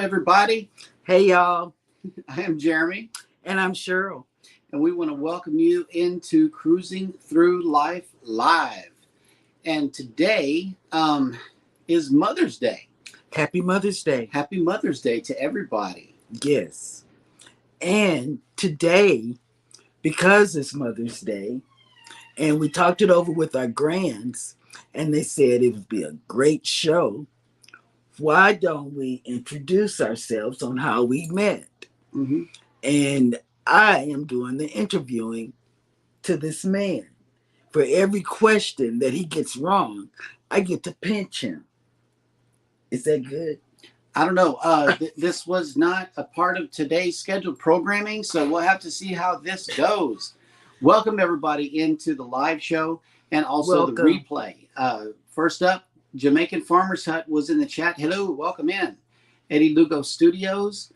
everybody. Hey, y'all. I am Jeremy, And I'm Cheryl. and we want to welcome you into Cruising Through Life Live. And today is Mother's Day. Happy Mother's Day. Happy Mother's Day to everybody. Yes. And today, because it's Mother's Day, and we talked it over with our grands, and they said it would be a great show. Why don't we introduce ourselves on how we met? Mm-hmm. And I am doing the interviewing to this man. For every question that he gets wrong, I get to pinch him. Is that good? I don't know. This was not a part of today's scheduled programming, so we'll have to see how this goes. Welcome, everybody, into the live show and also the replay. First up, Jamaican Farmer's Hut was in the chat. Hello, welcome in. Eddie Lugo Studios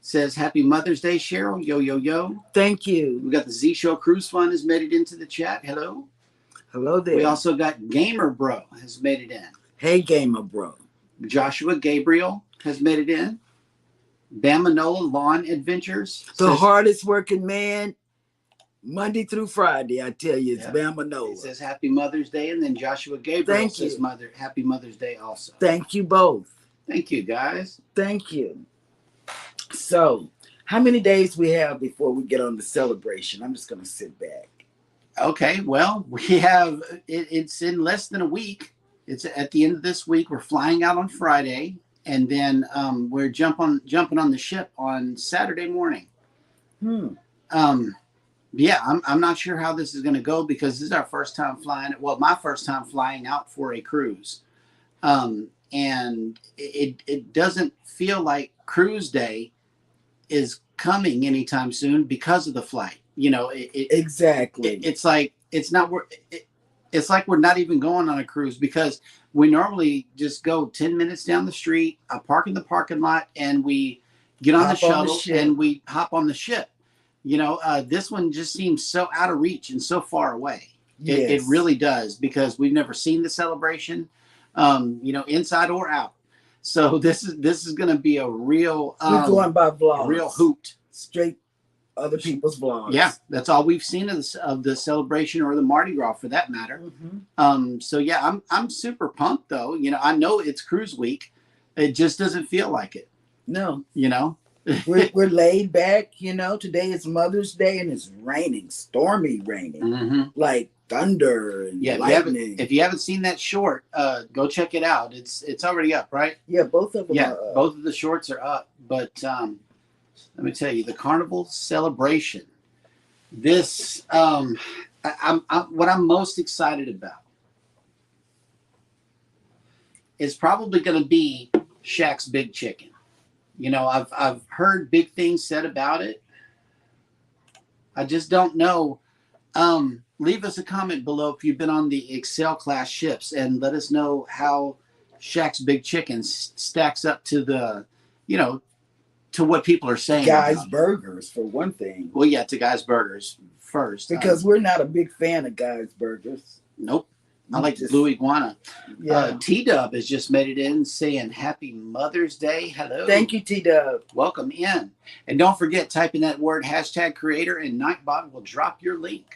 says, Happy Mother's Day, Cheryl. Yo, yo, yo. Thank you. We got the Z Show Cruise Fund has made it into the chat. Hello. Hello there. We also got Gamer Bro has made it in. Hey, Gamer Bro. Joshua Gabriel has made it in. Bamanola Lawn Adventures. The hardest working man, Monday through Friday, I tell you, it's Bamanola. It says Happy Mother's Day, and then Joshua Gabriel says Happy Mother's Day also. Thank you both. Thank you, guys. Thank you. So, how many days we have before we get on the celebration? I'm just going to sit back. Okay, well, we have, it's in less than a week. It's at the end of this week. We're flying out on Friday, and then we're jumping on the ship on Saturday morning. Yeah, I'm not sure how this is going to go because this is our first time flying. Well, my first time flying out for a cruise, and it doesn't feel like cruise day is coming anytime soon because of the flight. You know, exactly. It's like it's like we're not even going on a cruise because we normally just go 10 minutes down the street, park in the parking lot, and we get on the shuttle and we hop on the ship. You know, this one just seems so out of reach and so far away. Yes. It really does because we've never seen the celebration, you know, inside or out. So this is going to be a real we're going by vlogs, a real hoot, straight other people's vlogs. Yeah, that's all we've seen of the celebration or the Mardi Gras for that matter. Mm-hmm. So yeah, I'm super pumped though. You know, I know it's cruise week. It just doesn't feel like it. No, you know. we're laid back, you know. Today is Mother's Day and it's raining, stormy raining, like thunder and lightning. If you haven't seen that short, go check it out. It's already up, right? Yeah, both of them are up. Both of the shorts are up. But let me tell you, the Carnival celebration. This, I'm what I'm most excited about is probably going to be Shaq's Big Chicken. You know, I've heard big things said about it. I just don't know. Leave us a comment below if you've been on the Excel class ships and let us know how Shaq's Big Chicken stacks up to the, you know, to what people are saying. Guys Burgers, for one thing. Well, yeah, to Guys Burgers first. Because we're not a big fan of Guys Burgers. Nope. I like the Blue Iguana. Yeah. T-Dub has just made it in saying Happy Mother's Day. Hello. Thank you, T-Dub. Welcome in. And don't forget, type in that word #creator and Nightbot will drop your link.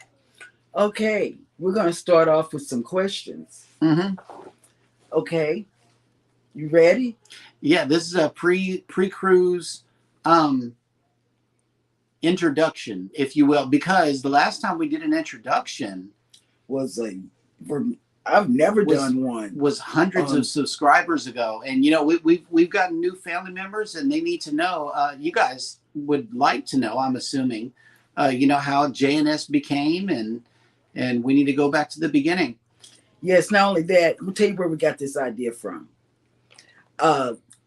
Okay. We're going to start off with some questions. Mm-hmm. Okay. You ready? Yeah, this is a pre-cruise introduction, if you will, because the last time we did an introduction was I've never done one. Was hundreds of subscribers ago, and you know we've gotten new family members, and they need to know. You guys would like to know, I'm assuming, you know how JNS became, and we need to go back to the beginning. Yes, not only that, we'll tell you where we got this idea from.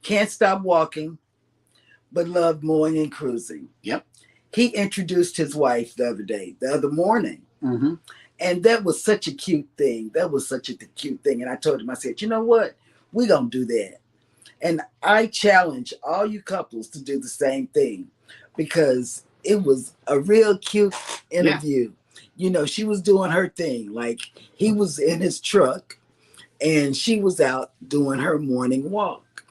Can't stop walking, but love mowing and cruising. Yep. He introduced his wife the other morning. Mm-hmm. And that was such a cute thing. And I told him, I said, you know what? We're going to do that. And I challenge all you couples to do the same thing because it was a real cute interview. Yeah. You know, she was doing her thing. Like he was in his truck and she was out doing her morning walk.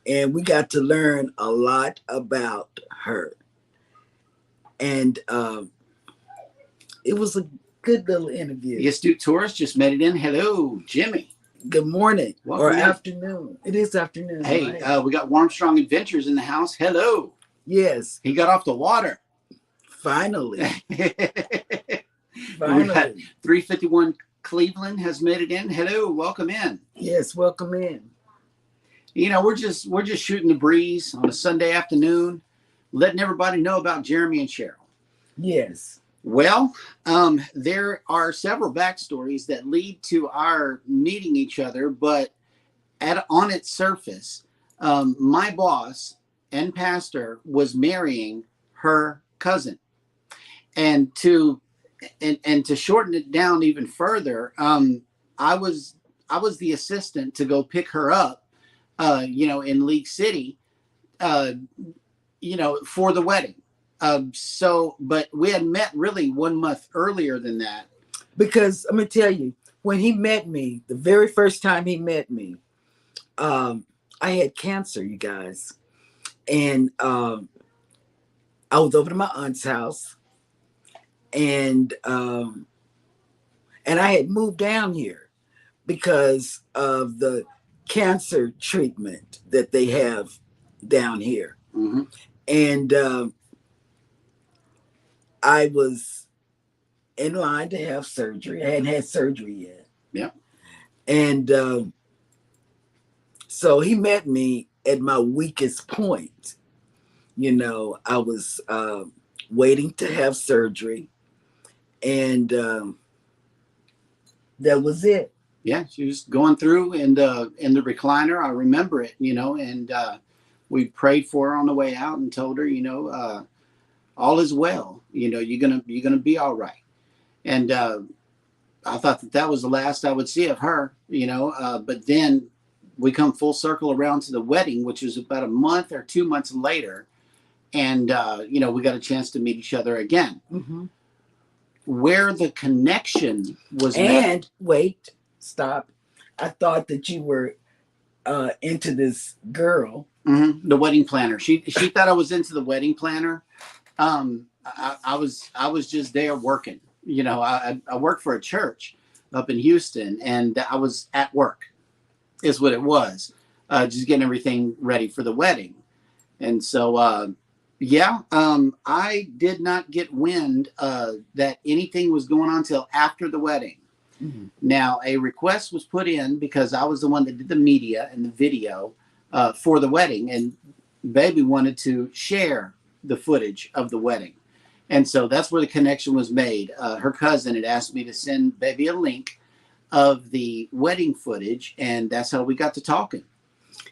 and we got to learn a lot about her. And it was a good little interview. The astute tourist just made it in. Hello, Jimmy. Good morning. Welcome or in. Afternoon. It is afternoon. Hey, right? We got Warmstrong Adventures in the house. Hello. Yes. He got off the water. Finally. We got 351 Cleveland has made it in. Hello, welcome in. Yes, welcome in. You know, we're just shooting the breeze on a Sunday afternoon, letting everybody know about Jeremy and Cheryl. Yes. Well, there are several backstories that lead to our meeting each other, but on its surface, my boss and pastor was marrying her cousin, and to shorten it down even further, I was the assistant to go pick her up, in League City, for the wedding. But we had met really 1 month earlier than that. Because I'm gonna tell you, when he met me, the very first time he met me, I had cancer, you guys, and I was over to my aunt's house, and I had moved down here because of the cancer treatment that they have down here. Mm-hmm. And I was in line to have surgery. I hadn't had surgery yet. Yeah. And so he met me at my weakest point. You know, I was waiting to have surgery, and that was it. Yeah, she was going through in the recliner. I remember it, and we prayed for her on the way out and told her, all is well. You're gonna be all right. And I thought that was the last I would see of her. But then we come full circle around to the wedding, which was about a month or 2 months later, and we got a chance to meet each other again. Mm-hmm. Where the connection was made. Wait. Stop. I thought that you were into this girl. Mm-hmm. The wedding planner. She thought I was into the wedding planner. I was just there working. I worked for a church up in Houston, and I was at work, is what it was. Just getting everything ready for the wedding. And so, I did not get wind that anything was going on till after the wedding. Mm-hmm. Now, a request was put in because I was the one that did the media and the video for the wedding, and Baby wanted to share the footage of the wedding. And so that's where the connection was made. Her cousin had asked me to send Baby a link of the wedding footage, and that's how we got to talking.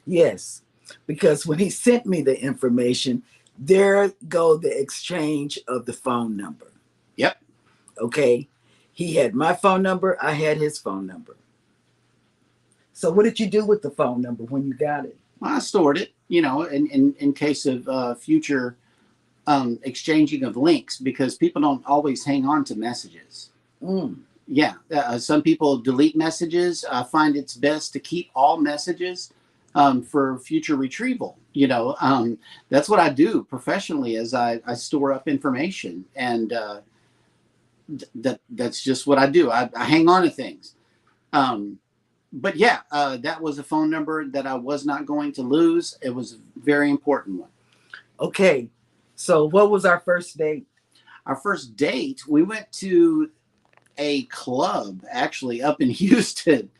Yes, because when he sent me the information, there go the exchange of the phone number. Yep. Okay. He had my phone number. I had his phone number. So what did you do with the phone number when you got it? Well, I stored it, in case of future exchanging of links, because people don't always hang on to messages. Mm. Yeah. Some people delete messages. I find it's best to keep all messages for future retrieval. That's what I do professionally, as I store up information, and that's just what I do. I hang on to things. But yeah, that was a phone number that I was not going to lose. It was a very important one. Okay. So what was our first date? Our first date, we went to a club actually up in Houston.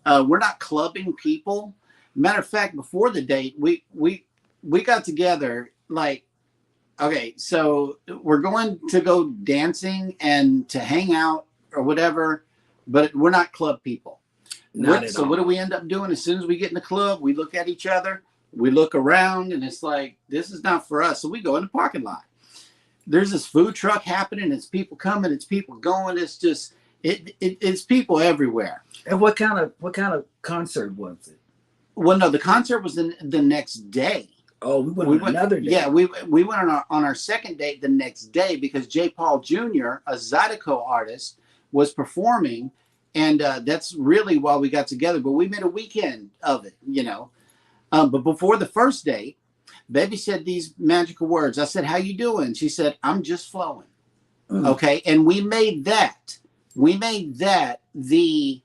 We're not clubbing people. Matter of fact, before the date, we got together like, okay, so we're going to go dancing and to hang out or whatever, but we're not club people. So what do we end up doing? As soon as we get in the club, we look at each other, we look around, and it's like, this is not for us. So we go in the parking lot. There's this food truck happening. It's people coming. It's people going. It's just, it's people everywhere. And what kind of concert was it? Well, no, the concert was the next day. Oh, we went on another day. Yeah, we went on our second date the next day because J. Paul Jr., a Zydeco artist, was performing, and that's really why we got together. But we made a weekend of it, But before the first date, baby said these magical words. I said, "How you doing?" She said, "I'm just flowing." Okay, and we made that the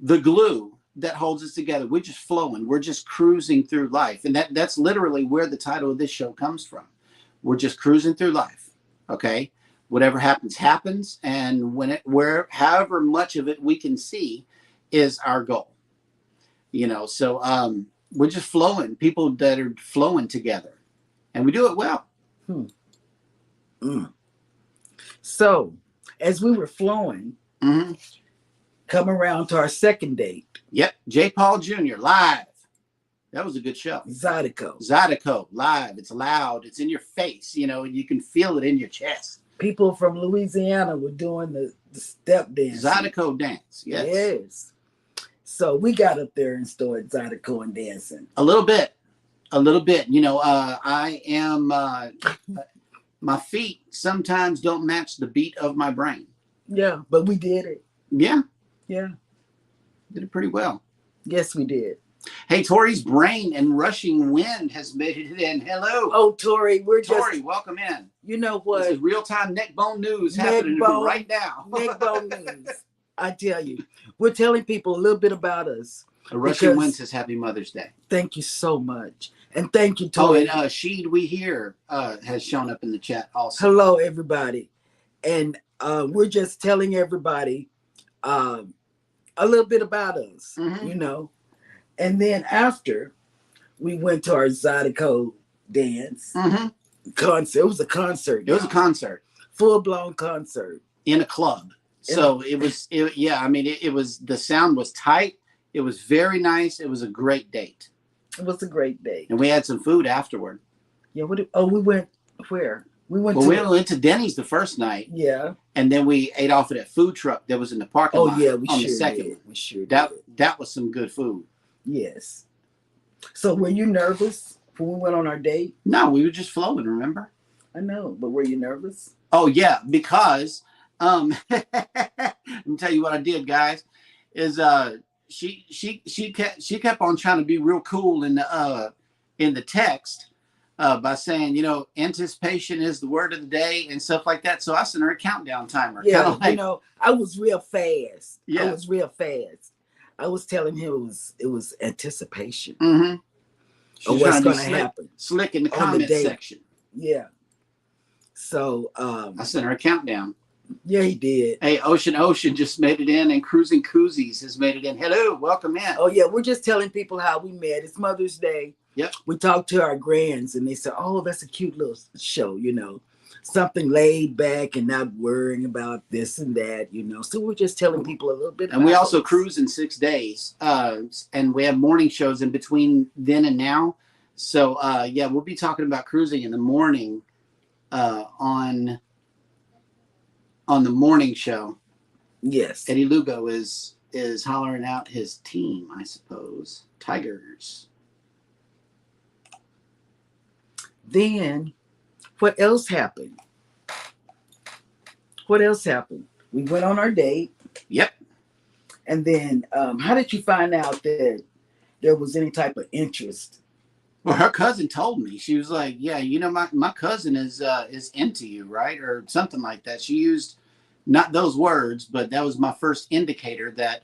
glue that holds us together. We're just flowing. We're just cruising through life, and that's literally where the title of this show comes from. We're just cruising through life. Okay, whatever happens, happens, and however much of it we can see is our goal. So we're just flowing. People that are flowing together, and we do it well. So, as we were flowing, come around to our second date. Yep, J. Paul Jr. live. That was a good show. Zydeco live. It's loud. It's in your face. You can feel it in your chest. People from Louisiana were doing the step dance. Zydeco dance. Yes. So we got up there and started Zydeco and dancing. A little bit. I am. My feet sometimes don't match the beat of my brain. Yeah, but we did it. Yeah. Yeah. Did it pretty well. Yes, we did. Hey, Tori's brain and rushing wind has made it in. Hello. Oh, Tori, Tori, welcome in. You know what? This is real-time neck bone news happening right now. Neck bone news. I tell you. We're telling people a little bit about us. A rushing wind says Happy Mother's Day. Thank you so much. And thank you, Tori. Oh, and Sheed We Hear has shown up in the chat also. Hello, everybody. And we're just telling everybody a little bit about us, And then after, we went to our Zydeco dance concert. It was a concert. It was a concert. Full-blown concert. In a club. So it was, it was, the sound was tight. It was very nice. It was a great date. It was a great date. And we had some food afterward. Yeah. We went where? We went to Denny's the first night. Yeah. And then we ate off of that food truck that was in the parking lot. Oh, yeah. We on sure the second did. one. We sure did. That That was some good food. Yes. So were you nervous when we went on our date? No, we were just flowing, remember? I know, but were you nervous? Oh, yeah, because let me tell you what I did, guys. Is she kept on trying to be real cool in the text by saying, anticipation is the word of the day and stuff like that. So I sent her a countdown timer. Yeah, I was real fast. Yeah. I was real fast. I was telling him it was anticipation of what's going to happen. Slick in the comment section. Yeah. So I sent her a countdown. Yeah, he did. Hey, Ocean just made it in, and Cruising Koozies has made it in. Hello, welcome in. Oh, yeah, we're just telling people how we met. It's Mother's Day. Yep. We talked to our grands, and they said, oh, that's a cute little show, something laid back and not worrying about this and that, So we're just telling people a little bit And we also cruise in 6 days, and we have morning shows in between then and now. So, we'll be talking about cruising in the morning on the morning show. Yes. Eddie Lugo is hollering out his team, I suppose. Tigers. Then what else happened? We went on our date. Yep. And then how did you find out that there was any type of interest? Well, her cousin told me. She was like, yeah, my cousin is into you, right? Or something like that. She used not those words, but that was my first indicator that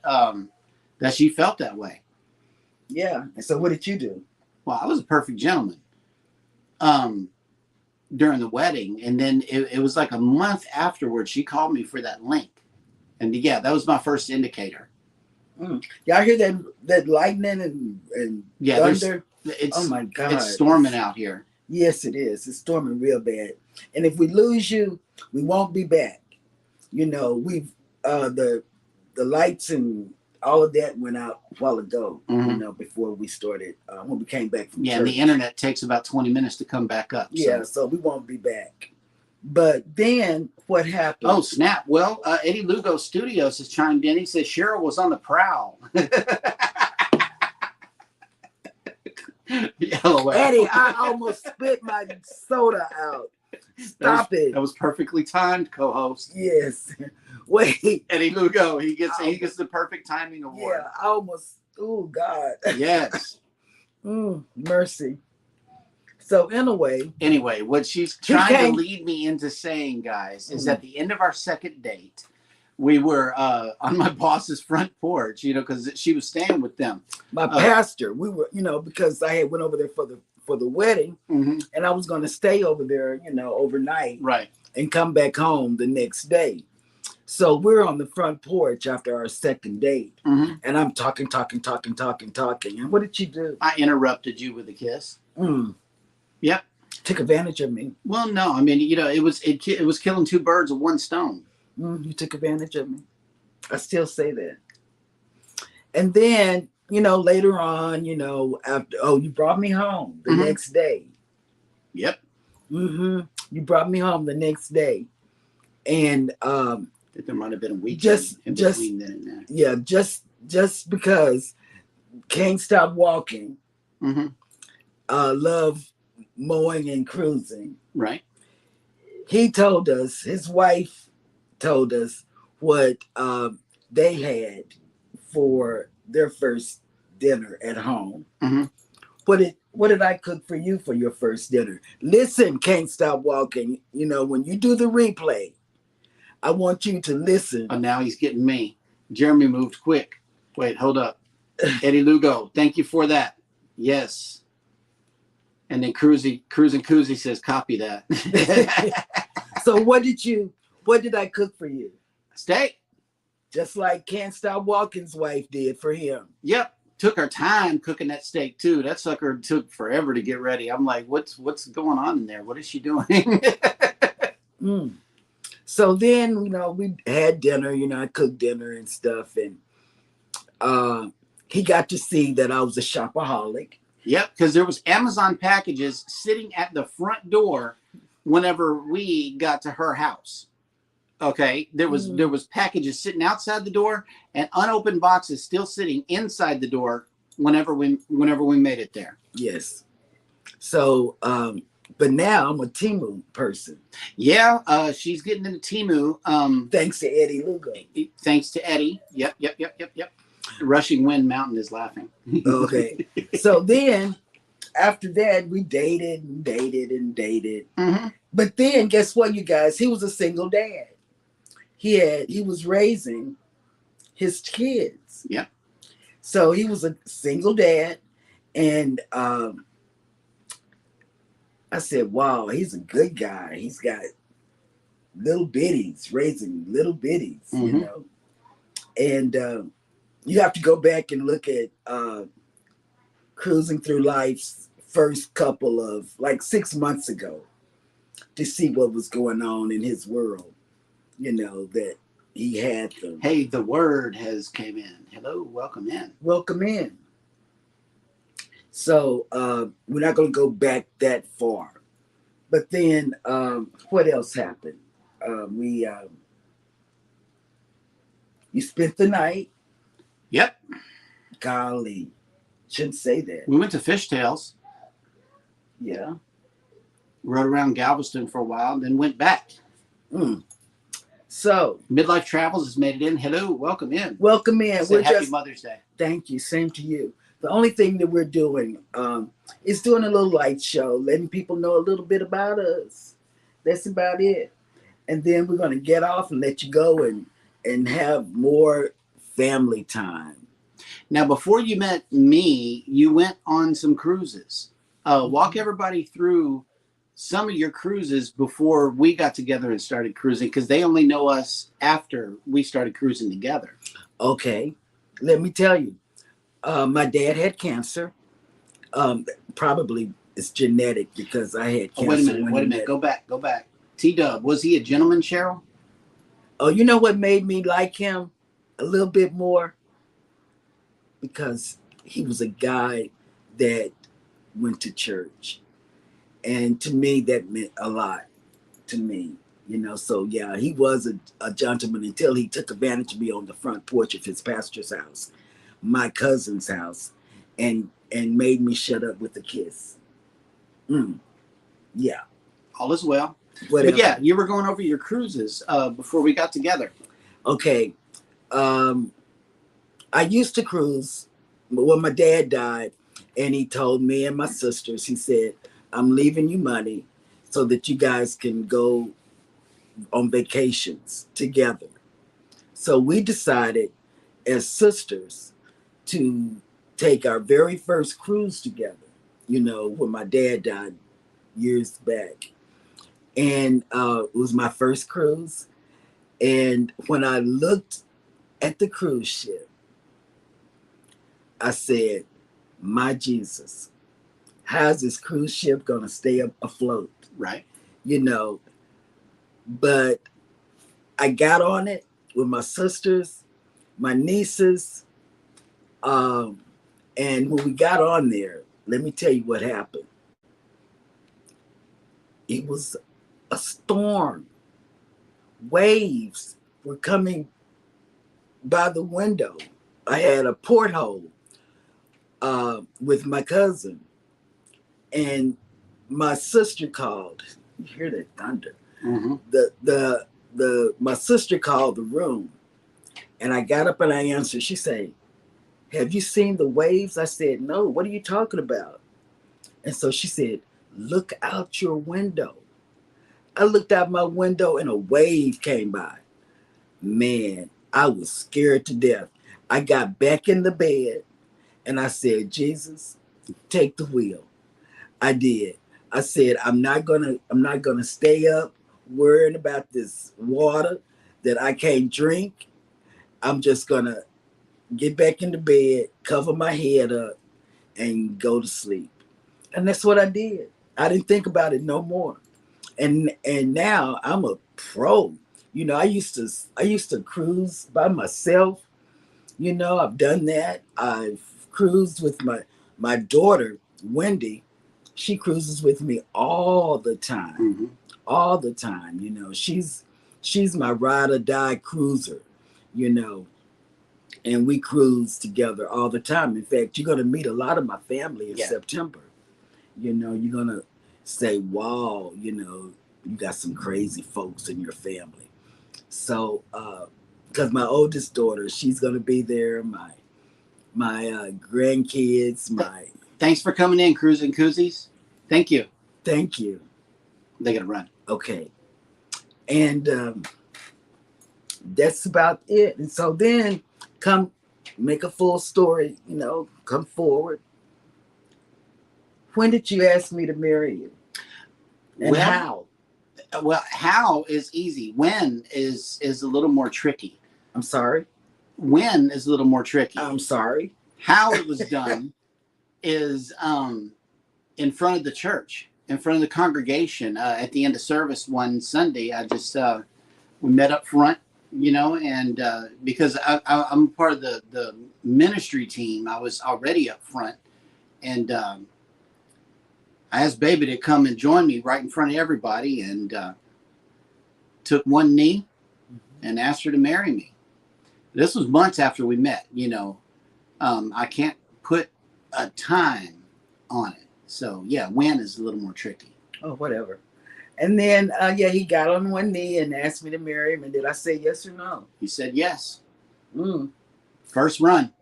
she felt that way. Yeah. And so what did you do? Well, I was a perfect gentleman during the wedding. And then it was like a month afterwards, she called me for that link. And yeah, that was my first indicator. Y'all hear that lightning and thunder? Oh my God. It's storming out here. Yes, it is. It's storming real bad. And if we lose you, we won't be back. We've the lights and all of that went out a while ago, before we started, when we came back from church. And the internet takes about 20 minutes to come back up. Yeah, so we won't be back. But then what happened? Oh, snap. Well, Eddie Lugo Studios has chimed in. He says Cheryl was on the prowl. Eddie, I almost spit my soda out. Stop it. That was perfectly timed, co-host. Yes. Wait. Eddie Lugo, he gets the perfect timing award. Yeah, I almost, oh God. Yes. Mercy. So anyway, what she's trying to lead me into saying, guys, is at the end of our second date, we were on my boss's front porch, because she was staying with them. My pastor, we were, because I had went over there for the wedding, and I was going to stay over there, overnight, right, and come back home the next day. So we're on the front porch after our second date, and I'm talking. And what did she do? I interrupted you with a kiss. Yep. Took advantage of me. Well, no, I mean, it was killing two birds with one stone. You took advantage of me. I still say that. And then, later on, after, you brought me home the next day. Yep. You brought me home the next day. And there might have been a week in between then and now. Yeah, just because can't stop walking. Love mowing and cruising. Right. He told us, his wife told us what they had for their first dinner at home. What did I cook for you for your first dinner? Listen, can't stop walking. When you do the replay, I want you to listen. Oh, now he's getting me. Jeremy moved quick. Wait, hold up. Eddie Lugo, thank you for that. Yes. And then Cruising Koozie says, copy that. So what did I cook for you? Steak. Just like Can't Stop Walking's wife did for him. Yep. Took her time cooking that steak too. That sucker took forever to get ready. I'm like, what's going on in there? What is she doing? So then, we had dinner, I cooked dinner and stuff. And he got to see that I was a shopaholic. Yep, because there was Amazon packages sitting at the front door whenever we got to her house. Okay, there was packages sitting outside the door and unopened boxes still sitting inside the door whenever we made it there. Yes. So, but now I'm a Temu person. Yeah, she's getting into Temu. Thanks to Eddie Lugo. Thanks to Eddie. Yep. Rushing Wind Mountain is laughing. Okay. So then after that, we dated. But then guess what, you guys? He was a single dad. He was raising his kids. Yeah. So he was a single dad. And I said, wow, he's a good guy. He's got little bitties, raising little bitties, And you have to go back and look at Cruising Through Life's first couple of, 6 months ago, to see what was going on in his world, that he had them. Hey, the word has came in. Hello, welcome in. Welcome in. So we're not going to go back that far. But then what else happened? You spent the night. Yep. Golly, shouldn't say that. We went to Fishtails. Yeah. Rode around Galveston for a while, then went back. So Midlife Travels has made it in. Hello, welcome in. Welcome in. We're happy Mother's Day. Thank you. Same to you. The only thing that we're doing is doing a little light show, letting people know a little bit about us. That's about it. And then we're going to get off and let you go and have more family time. Now, before you met me, you went on some cruises. Walk everybody through some of your cruises before we got together and started cruising, because they only know us after we started cruising together. Okay. Let me tell you. My dad had cancer. Probably it's genetic because I had cancer. Wait a minute. Go back. T-Dub, was he a gentleman, Cheryl? Oh, you know what made me like him a little bit more? Because he was a guy that went to church. And to me, that meant a lot to me. So yeah, he was a gentleman until he took advantage of me on the front porch of his pastor's house, my cousin's house, and made me shut up with a kiss. Yeah. All is well. Whatever. But yeah, you were going over your cruises before we got together. Okay. I used to cruise, but when my dad died, And he told me and my sisters, he said, I'm leaving you money so that you guys can go on vacations together. So we decided as sisters to take our very first cruise together, when my dad died years back. And it was my first cruise. And when I looked at the cruise ship, I said, my Jesus, how's this cruise ship going to stay afloat? Right. But I got on it with my sisters, my nieces. And when we got on there, let me tell you what happened. It was a storm. Waves were coming by the window. I had a porthole with my cousin, and my sister called. You hear that thunder? Mm-hmm. My sister called the room, and I got up and I answered. She said, have you seen the waves? I said, no. What are you talking about? And so she said, look out your window. I looked out my window and a wave came by. Man, I was scared to death. I got back in the bed and I said, Jesus, take the wheel. I did. I said, I'm not gonna stay up worrying about this water that I can't drink. I'm just gonna get back into bed, cover my head up, and go to sleep. And that's what I did. I didn't think about it no more. And now I'm a pro. I used to cruise by myself. I've done that. I've cruised with my daughter, Wendy. She cruises with me all the time. Mm-hmm. All the time. She's my ride or die cruiser, and we cruise together all the time. In fact, you're going to meet a lot of my family in September. You're going to say, wow, you got some crazy folks in your family. So, because my oldest daughter, she's going to be there. My grandkids, Thanks for coming in, Cruising Koozies. Thank you. Thank you. They got to run. Okay. And that's about it. And so then come make a full story, come forward. When did you ask me to marry you? And how? Well, how is easy. When is a little more tricky. I'm sorry? When is a little more tricky. I'm sorry? How it was done is in front of the church, in front of the congregation. At the end of service one Sunday, I just we met up front, and because I'm part of the ministry team, I was already up front, and I asked Baby to come and join me right in front of everybody, and took one knee and asked her to marry me. This was months after we met. I can't put a time on it. So yeah, when is a little more tricky. Oh, whatever. And then he got on one knee and asked me to marry him. And did I say yes or no? He said yes. First run.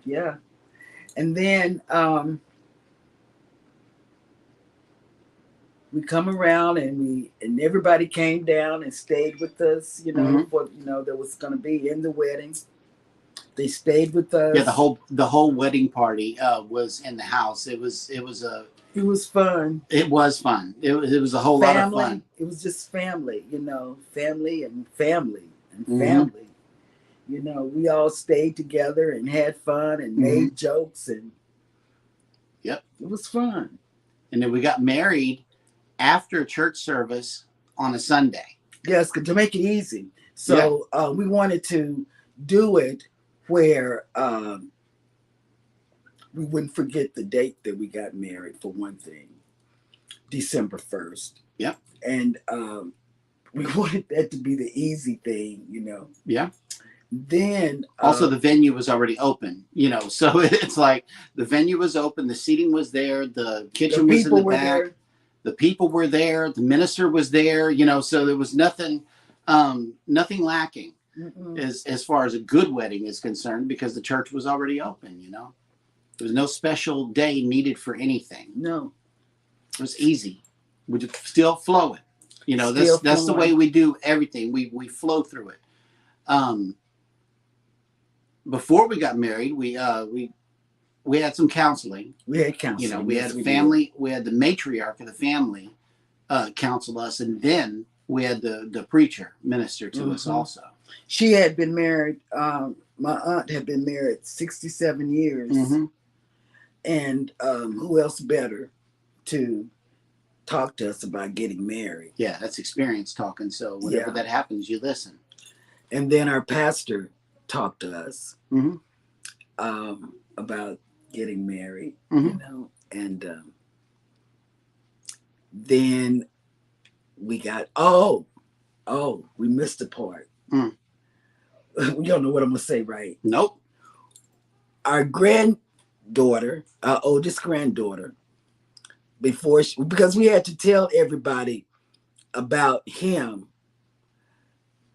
Yeah. And then we come around and everybody came down and stayed with us, for there was going to be in the wedding. They stayed with us. Yeah, the whole wedding party was in the house. It was fun. It was fun. It was a whole lot of fun. It was just family, family and family and family. We all stayed together and had fun and made jokes, and it was fun. And then we got married after church service on a Sunday. Yes, to make it easy. So we wanted to do it where we wouldn't forget the date that we got married, for one thing, December 1st. Yep. And we wanted that to be the easy thing, Yeah. Then also the venue was already open, so it's like the venue was open, the seating was there, the kitchen was in the back, there. The people were there, the minister was there, so there was nothing lacking as far as a good wedding is concerned, because the church was already open, There was no special day needed for anything. No. It was easy. We're just still flowing. You know, that's the way we do everything. We flow through it. Before we got married, we had some counseling. We had counseling. You know, we had a family. We had the matriarch of the family counsel us, and then we had the preacher minister to us also. She had been married. My aunt had been married 67 years, and who else better to talk to us about getting married? Yeah, that's experience talking. So whenever that happens, you listen. And then our pastor talked to us about getting married, you know, and then we got we missed a part. You don't know what I'm gonna say, right? Nope. Our granddaughter, our oldest granddaughter, because we had to tell everybody about him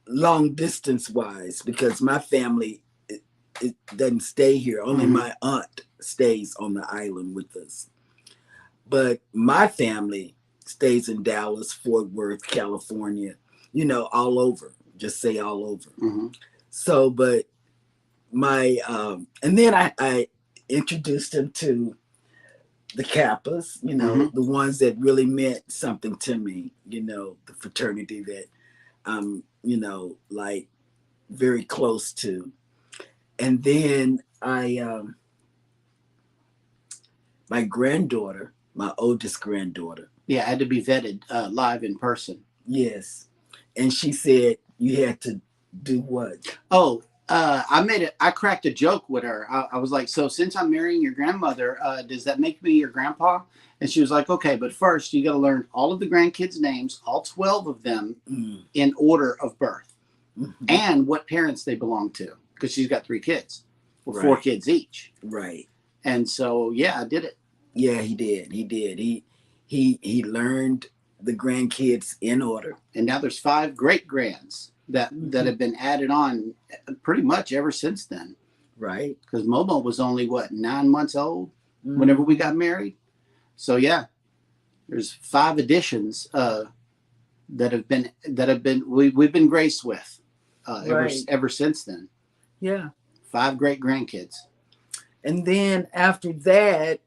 long distance wise, because my family it doesn't stay here. Only my aunt stays on the island with us. But my family stays in Dallas, Fort Worth, California, you know, all over. Just say all over. So, but my, and then I introduced him to the Kappas, you know, the ones that really meant something to me, you know, the fraternity that I'm, you know, like very close to. And then my granddaughter, my oldest granddaughter. Yeah, I had to be vetted live in person. Yes. And she said, you had to do what? Oh, I cracked a joke with her. I was like, so since I'm marrying your grandmother, does that make me your grandpa? And she was like, okay, but first you got to learn all of the grandkids' names, all 12 of them in order of birth and what parents they belong to. Because she's got 3 kids, or 4 kids each. Right. And so, yeah, I did it. Yeah, he did. He learned the grandkids in order. And now there's 5 great grands that have been added on pretty much ever since then. Right. Because Momo was only 9 months old whenever we got married. So yeah, there's 5 additions that have been we've been graced with ever since then. Yeah. 5 great grandkids. And then after that,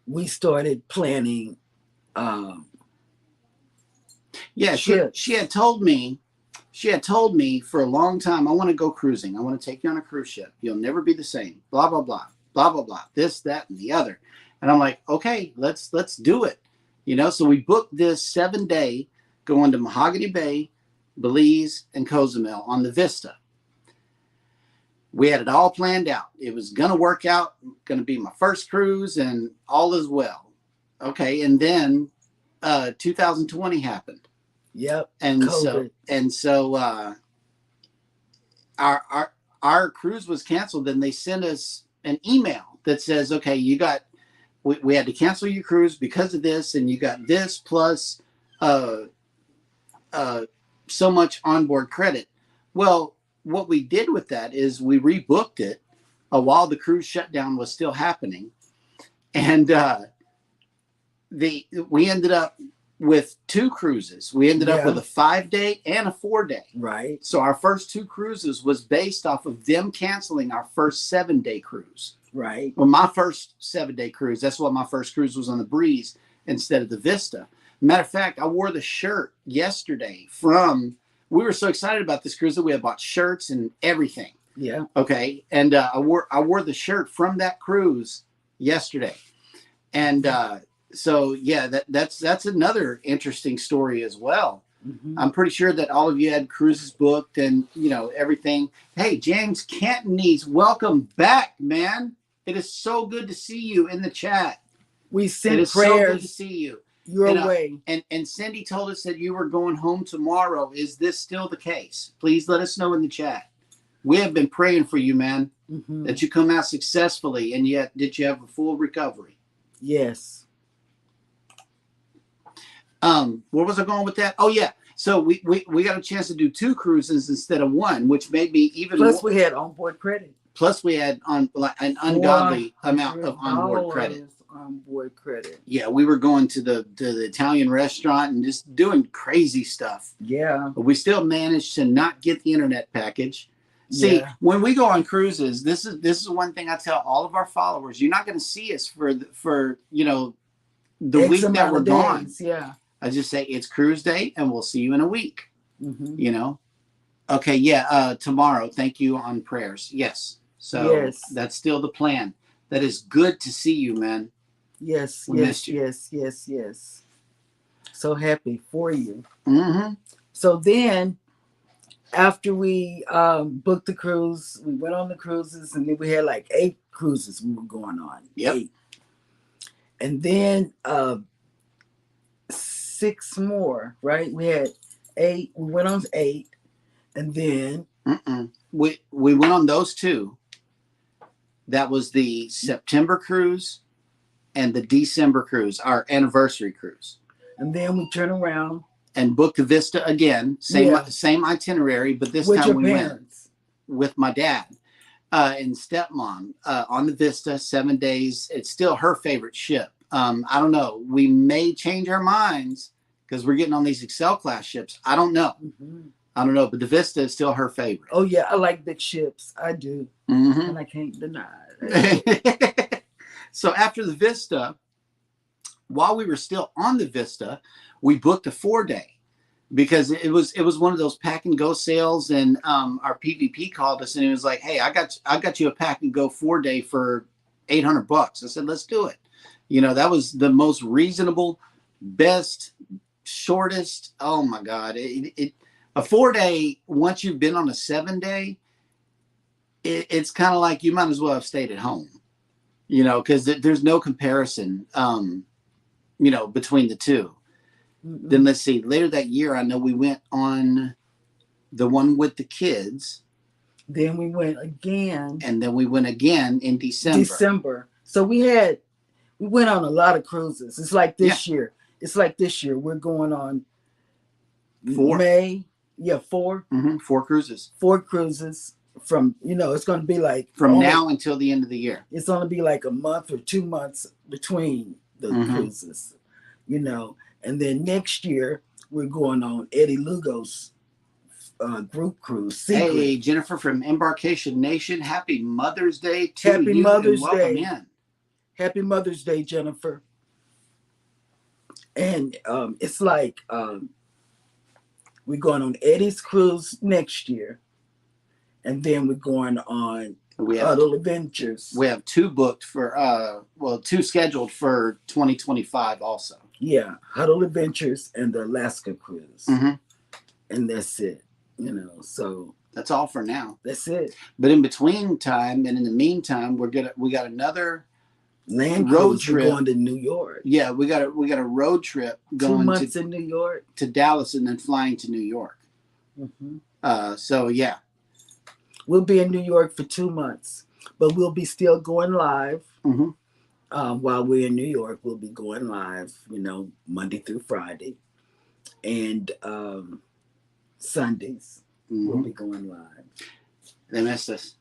we started planning. Yeah, she had told me for a long time, I want to go cruising. I want to take you on a cruise ship. You'll never be the same. Blah, blah, blah, blah, blah, blah. This, that, and the other. And I'm like, okay, let's do it. You know, so we booked this 7-day going to Mahogany Bay, Belize, and Cozumel on the Vista. We had it all planned out. It was going to work out, going to be my first cruise, and all is well. Okay, and then 2020 happened. Yep. And COVID. so our cruise was canceled. Then they sent us an email that says, okay, we had to cancel your cruise because of this, and you got this plus so much onboard credit. Well, what we did with that is we rebooked it while the cruise shutdown was still happening, and we ended up with 2 cruises. We ended up with a 5-day and a 4-day. Right. So our first 2 cruises was based off of them canceling our first 7-day cruise. Right. Well, my first 7-day cruise, that's why my first cruise was on the Breeze instead of the Vista. Matter of fact, I wore the shirt yesterday we were so excited about this cruise that we had bought shirts and everything. Yeah. Okay. And I wore the shirt from that cruise yesterday. And so yeah, that's another interesting story as well. I'm pretty sure that all of you had cruises booked and everything. Hey, James Cantonese, welcome back, man. It is so good to see you in the chat. We sent prayers. So good to see you. Your way. And Cindy told us that you were going home tomorrow. Is this still the case? Please let us know in the chat. We have been praying for you, man, that you come out successfully, and yet did you have a full recovery? Yes. Where was I going with that? Oh yeah. So we got a chance to do 2 cruises instead of 1, which made me even plus we had onboard credit. Plus, we had on like an ungodly amount of onboard credit. Onboard credit. Yeah, we were going to the Italian restaurant and just doing crazy stuff. Yeah, but we still managed to not get the internet package. See, when we go on cruises, this is one thing I tell all of our followers: you're not going to see us for the X week that we're gone. Yeah, I just say it's cruise day, and we'll see you in a week. Mm-hmm. Okay, yeah. Tomorrow, thank you on prayers. Yes. So that's still the plan. That is good to see you, man. Yes, we missed you. yes. So happy for you. Mm-hmm. So then, after we booked the cruise, we went on the cruises, and then we had like 8 cruises we were going on. Yep. 8. And then 6 more, right? We had 8. We went on 8, and then we went on those 2. That was the September cruise and the December cruise, our anniversary cruise. And then we turn around and booked the Vista again. Same itinerary, but this with time we went with my dad and stepmom on the Vista, 7 days. It's still her favorite ship. I don't know. We may change our minds because we're getting on these Excel class ships. I don't know. I don't know, but the Vista is still her favorite. Oh yeah, I like big ships. I do, and I can't deny it. So after the Vista, while we were still on the Vista, we booked a 4-day because it was one of those pack and go sales, and our PVP called us and it was like, hey, I got you a pack and go 4-day for $800. I said, let's do it. That was the most reasonable, best, shortest. Oh my God. A 4-day, once you've been on a 7-day, it's kind of like you might as well have stayed at home, because there's no comparison, between the two. Then let's see, later that year, I know we went on the one with the kids. Then we went again. And then we went again in December. So we went on a lot of cruises. It's like this year. We're going on 4. May. Yeah, 4. 4 cruises. 4 cruises from, it's going to be like. From now until the end of the year. It's going to be like a month or 2 months between the cruises, And then next year, we're going on Eddie Lugo's group cruise. Secret. Hey, Jennifer from Embarkation Nation. Happy Mother's Day to you. Happy Mother's Day. In. Happy Mother's Day, Jennifer. And it's like we're going on Eddie's cruise next year. And then we're going on Huddle Adventures. We have 2 booked for, 2 scheduled for 2025 also. Yeah, Huddle Adventures and the Alaska cruise. And that's it, so. That's all for now. That's it. But in between time and in the meantime, we got another land road trip going to New York. Yeah, we got a road trip going 2 months in New York to Dallas and then flying to New York. So yeah, we'll be in New York for 2 months, but we'll be still going live. While we're in New York, we'll be going live, Monday through Friday, and Sundays we'll be going live. They missed us.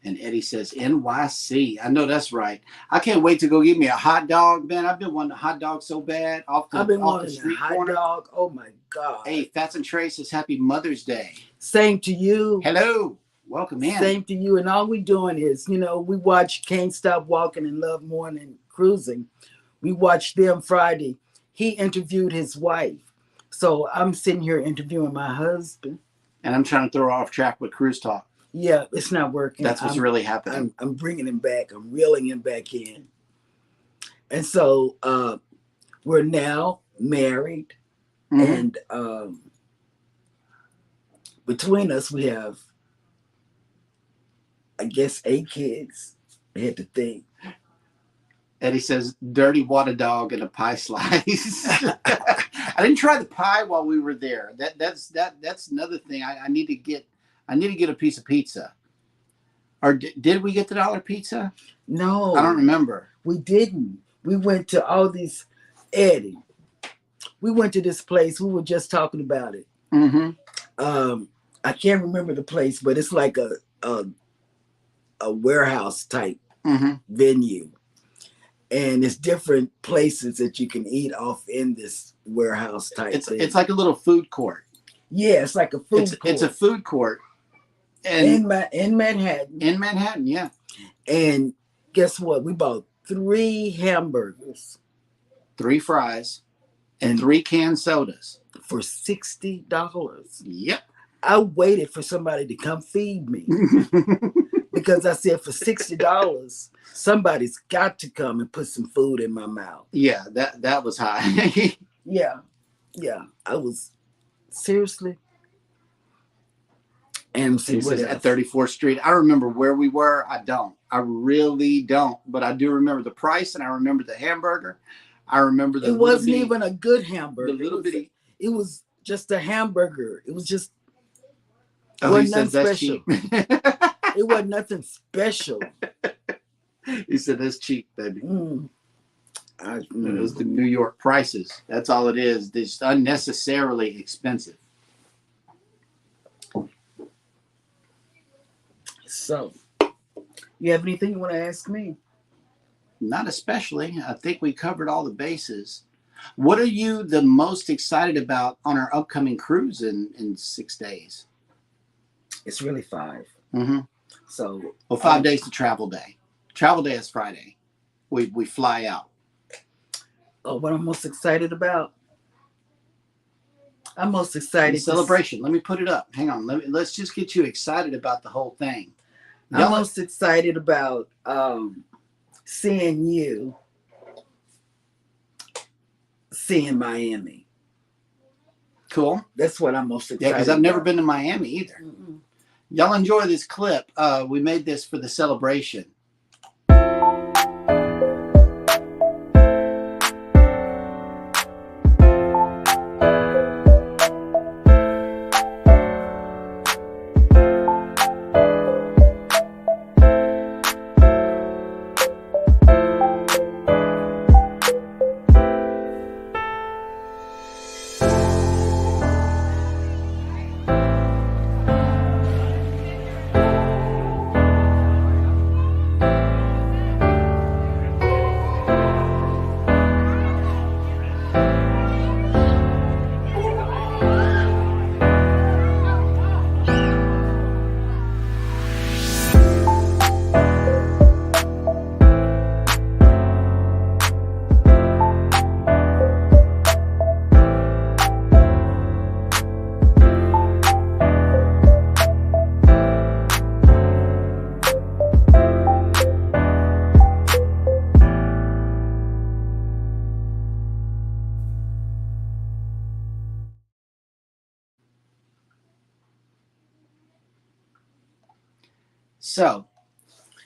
And Eddie says, NYC. I know that's right. I can't wait to go get me a hot dog, man. I've been wanting a hot dog so bad. I've been wanting a hot dog. Oh, my God. Hey, Fats and Trey says, Happy Mother's Day. Same to you. Hello. Welcome in. Same to you. And all we're doing is, we watch Can't Stop Walking and Love Morning Cruising. We watched them Friday. He interviewed his wife. So I'm sitting here interviewing my husband. And I'm trying to throw off track with Cruise Talk. Yeah, it's not working. That's what's really happening. I'm bringing him back. I'm reeling him back in. And so we're now married. And between us, we have, I guess, 8 kids. I had to think. Eddie says, dirty water dog and a pie slice. I didn't try the pie while we were there. That's another thing. I need to get a piece of pizza. Or did we get the dollar pizza? No. I don't remember. We didn't. We went to all these, Eddie. We went to this place. We were just talking about it. I can't remember the place, but it's like a warehouse type venue. And it's different places that you can eat off in this warehouse type thing. It's like a little food court. Yeah, it's like a food court. It's a food court. And in Manhattan. In Manhattan, yeah. And guess what? We bought 3 hamburgers, 3 fries, and 3 canned sodas for $60. Yep. I waited for somebody to come feed me because I said for $60, somebody's got to come and put some food in my mouth. Yeah, that was high. Yeah. I was seriously. And see what at 34th Street. I remember where we were. I don't. I really don't. But I do remember the price, and I remember the hamburger. I remember the. It wasn't even a good hamburger. The little bitty. It was just a hamburger. It was just. Oh, he said that's cheap. It wasn't nothing special. He said that's cheap, baby. It was the New York prices. That's all it is. It's unnecessarily expensive. So, you have anything you want to ask me? Not especially. I think we covered all the bases. What are you the most excited about on our upcoming cruise in 6 days? It's really 5. So, 5 days to travel day. Travel day is Friday. We fly out. What I'm most excited about? I'm most excited. Celebration. Let me put it up. Hang on. Let's just get you excited about the whole thing. I'm most excited about seeing you, seeing Miami. Cool. That's what I'm most excited about. Yeah, because I've never been to Miami either. Y'all enjoy this clip. We made this for the celebration. So,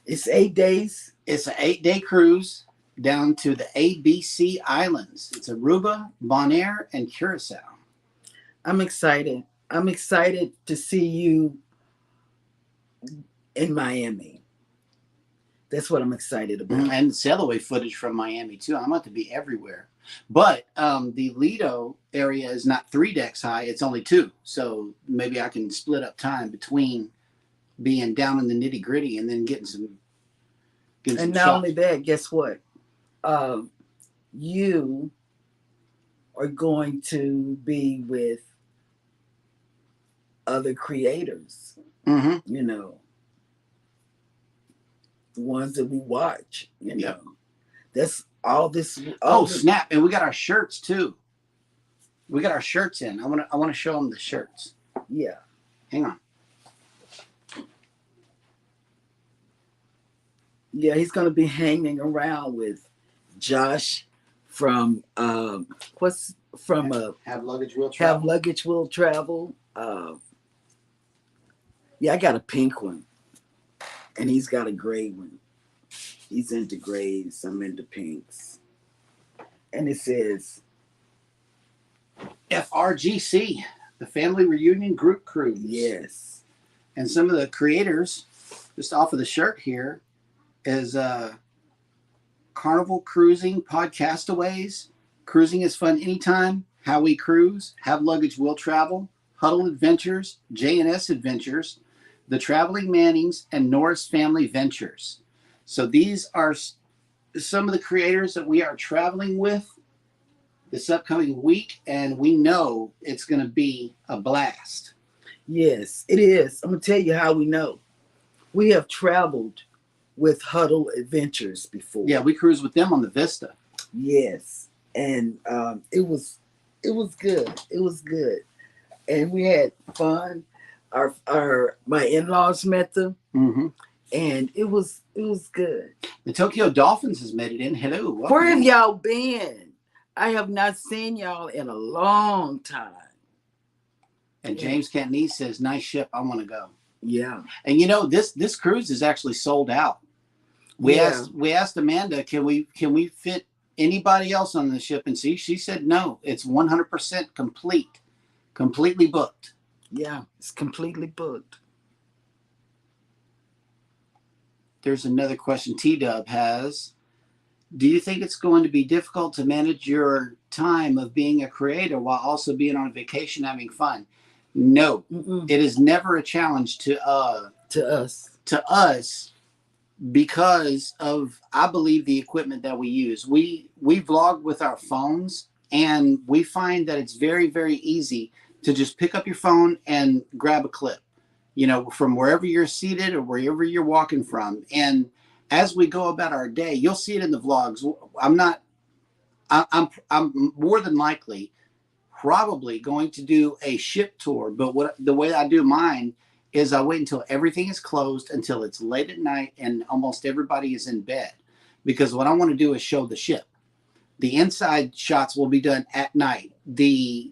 it's 8 days. It's an 8-day cruise down to the ABC Islands. It's Aruba, Bonaire, and Curacao. I'm excited. I'm excited to see you in Miami. That's what I'm excited about. And sail away footage from Miami, too. I'm about to be everywhere. But the Lido area is not 3 decks high. It's only 2. So maybe I can split up time between being down in the nitty gritty and then getting some. And not only that, guess what? You are going to be with other creators. You know, the ones that we watch. You know, that's all this. Snap! And we got our shirts too. We got our shirts in. I want to show them the shirts. Yeah. Hang on. Yeah, he's going to be hanging around with Josh from Have Luggage Will Travel. Have Luggage Will Travel. Yeah, I got a pink one, and he's got a gray one. He's into grays. I'm into pinks, and it says FRGC, the Family Reunion Group Cruise. Yes, and some of the creators, just off of the shirt here, is Carnival Cruising Podcastaways. Cruising is fun anytime. How we cruise. Have Luggage Will Travel. Huddle Adventures, J&S Adventures, the Traveling Mannings, and Norris Family Ventures. So these are some of the creators that we are traveling with this upcoming week, and we know it's going to be a blast. Yes, it is. I'm going to tell you how we know. We have traveled with Huddle Adventures before. Yeah, we cruised with them on the Vista. Yes, and it was good. It was good, and we had fun. My in-laws met them, and it was good. The Tokyo Dolphins has made it in. Hello, where have y'all been? I have not seen y'all in a long time. And James Cantonese says, "Nice ship. I want to go." Yeah. And you know, this cruise is actually sold out. We asked Amanda, can we fit anybody else on the ship? And see, she said no. It's 100% complete, completely booked. Yeah, it's completely booked. There's another question T-Dub has. Do you think it's going to be difficult to manage your time of being a creator while also being on vacation having fun? No. It is never a challenge to us because of, I believe, the equipment that we use. We vlog with our phones, and we find that it's very, very easy to just pick up your phone and grab a clip, you know, from wherever you're seated or wherever you're walking from. And as we go about our day, you'll see it in the vlogs. I'm more than likely probably going to do a ship tour, but the way I do mine is I wait until everything is closed, until it's late at night and almost everybody is in bed, because what I want to do is show the ship. The inside shots will be done at night. The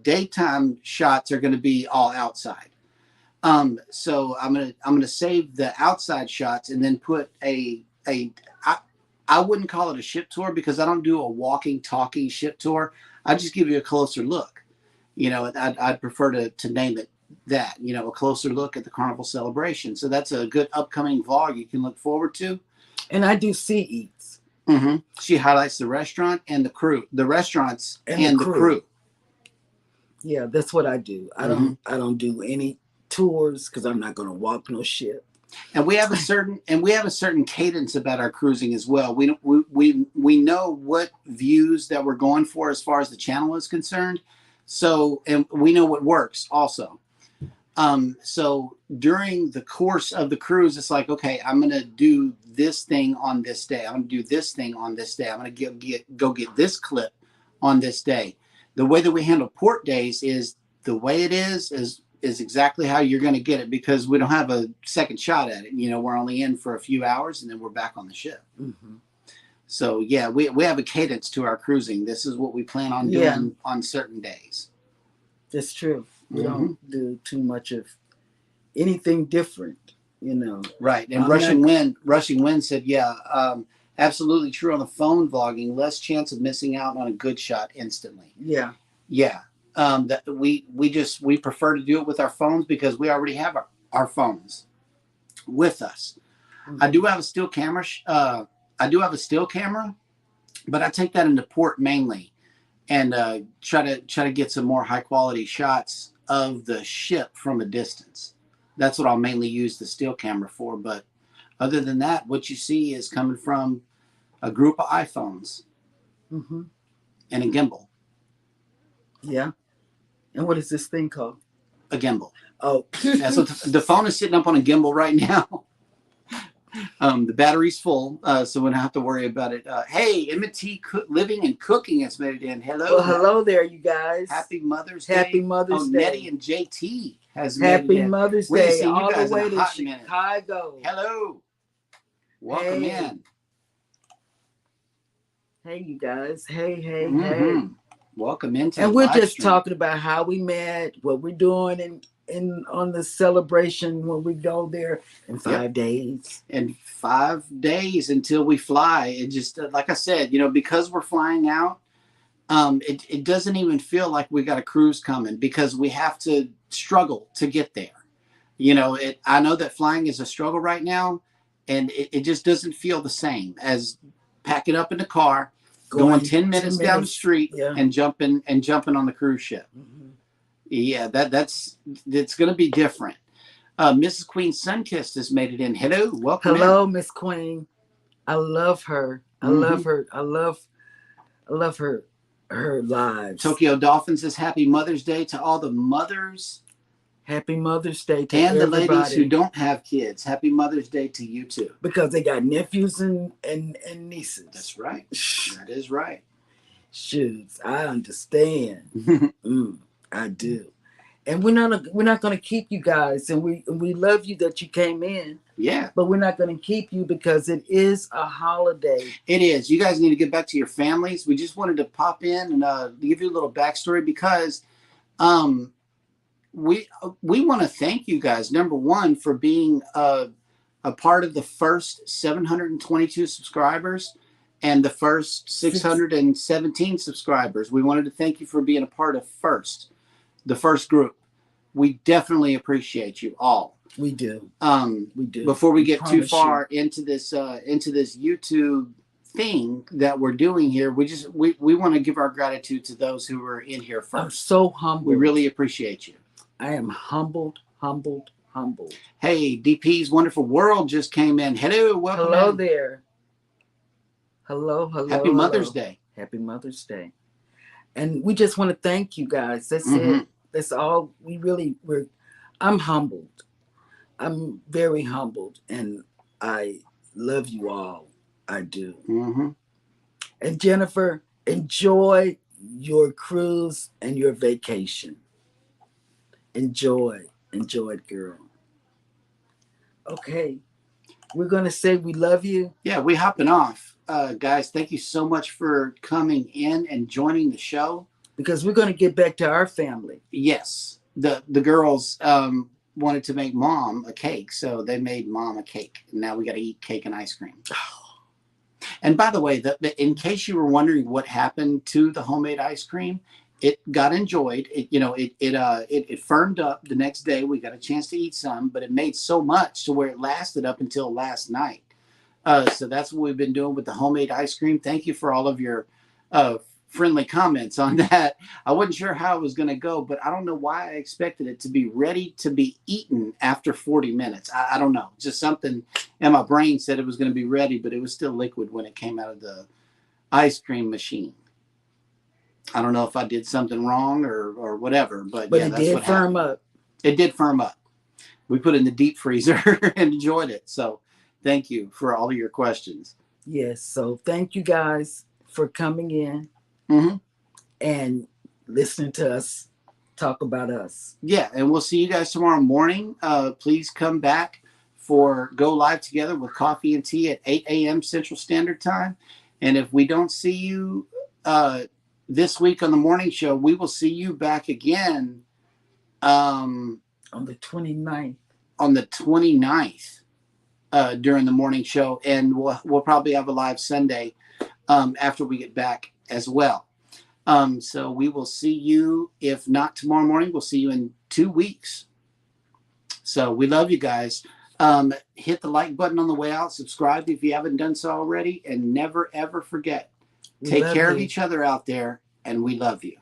daytime shots are going to be all outside. So I'm gonna save the outside shots and then put I wouldn't call it a ship tour, because I don't do a walking, talking ship tour. I just give you a closer look. You know, I'd prefer to name it that, you know, a closer look at the Carnival celebration. So that's a good upcoming vlog you can look forward to. And I do sea eats. She highlights the restaurant and the crew, the restaurants and the crew. Yeah, that's what I do. I don't do any tours because I'm not going to walk no ship. And we have a certain cadence about our cruising as well. We know what views that we're going for as far as the channel is concerned. So, and we know what works also. So during the course of the cruise, it's like, okay, I'm going to do this thing on this day. I'm going to do this thing on this day. I'm going to go get this clip on this day. The way that we handle port days is the way it is exactly how you're going to get it, because we don't have a second shot at it. You know, we're only in for a few hours and then we're back on the ship. So yeah, we have a cadence to our cruising. This is what we plan on doing on certain days. That's true. We don't do too much of anything different, you know. Right. And Rushing Wind said, yeah, absolutely true on the phone vlogging, less chance of missing out on a good shot instantly. Yeah. Yeah. That we prefer to do it with our phones because we already have our phones with us. I do have a still camera. But I take that into port mainly and try to get some more high quality shots of the ship from a distance. That's what I'll mainly use the still camera for. But other than that, what you see is coming from a group of iPhones and a gimbal. Yeah. And what is this thing called? A gimbal. Oh. So the phone is sitting up on a gimbal right now. The battery's full, so we don't have to worry about it. Hey, M&T Living and Cooking has made it in. Hello. Well, hello there, you guys. Happy Mother's Day. Happy Mother's Day. Nettie and JT has made it in. Happy Mother's Day all the way to Chicago. Hello. Welcome in. Hey, you guys. Hey, hey. Welcome into and we're just talking about how we met, what we're doing on the celebration when we go there in 5 days. In 5 days until we fly. It just, like I said, you know, because we're flying out, it doesn't even feel like we got a cruise coming because we have to struggle to get there. You know, I know that flying is a struggle right now, and it just doesn't feel the same as packing up in the car, going 10 minutes down the street and jumping on the cruise ship. Yeah, it's going to be different. Mrs. Queen Sunkist has made it in. Hello, welcome in. Hello, Miss Queen. I love her. I love her. I love her lives. Tokyo Dolphins says Happy Mother's Day to all the mothers. Happy Mother's Day to and everybody. the ladies who don't have kids. Happy Mother's Day to you too. Because they got nephews and nieces. That's right. That is right. Shoots, I understand. I do. And we're not going to keep you guys, and we love you that you came in. Yeah. But we're not going to keep you because it is a holiday. It is. You guys need to get back to your families. We just wanted to pop in and give you a little backstory because we want to thank you guys, number one, for being a part of the first 722 subscribers and the first 617 subscribers. We wanted to thank you for being a part of the first group. We definitely appreciate you all. We do. We do. Before we get too far into this YouTube thing that we're doing here, we want to give our gratitude to those who were in here first. I'm so humbled. We really appreciate you. I am humbled. Hey, DP's Wonderful World just came in. Hello, welcome. Hello there. Hello. Happy Mother's Day. Happy Mother's Day. And we just want to thank you guys. That's it. That's all. I'm humbled. I'm very humbled, and I love you all. I do. And Jennifer, enjoy your cruise and your vacation. Enjoy it, girl. Okay, we're gonna say we love you. Yeah, we hopping off, guys. Thank you so much for coming in and joining the show. Because we're gonna get back to our family. Yes, the girls wanted to make Mom a cake, so they made Mom a cake. And now we got to eat cake and ice cream. And by the way, in case you were wondering what happened to the homemade ice cream, it got enjoyed. It firmed up the next day. We got a chance to eat some, but it made so much to where it lasted up until last night. So that's what we've been doing with the homemade ice cream. Thank you for all of your friendly comments on that. I wasn't sure how it was going to go, but I don't know why I expected it to be ready to be eaten after 40 minutes. I don't know. Just something in my brain said it was going to be ready, but it was still liquid when it came out of the ice cream machine. I don't know if I did something wrong or whatever, but yeah, it did firm up. It did firm up. We put it in the deep freezer and enjoyed it. So thank you for all of your questions. Yes. So thank you guys for coming in. And listening to us talk about us. Yeah, and we'll see you guys tomorrow morning. Please come back for Go Live Together with coffee and tea at 8 a.m. Central Standard Time. And if we don't see you this week on the morning show, we will see you back again on the 29th. On the 29th during the morning show. And we'll probably have a live Sunday after we get back as well. So we will see you, if not tomorrow morning, we'll see you in 2 weeks. So we love you guys. Hit the like button on the way out. Subscribe if you haven't done so already. And never, ever forget, take care of each other out there. And we love you.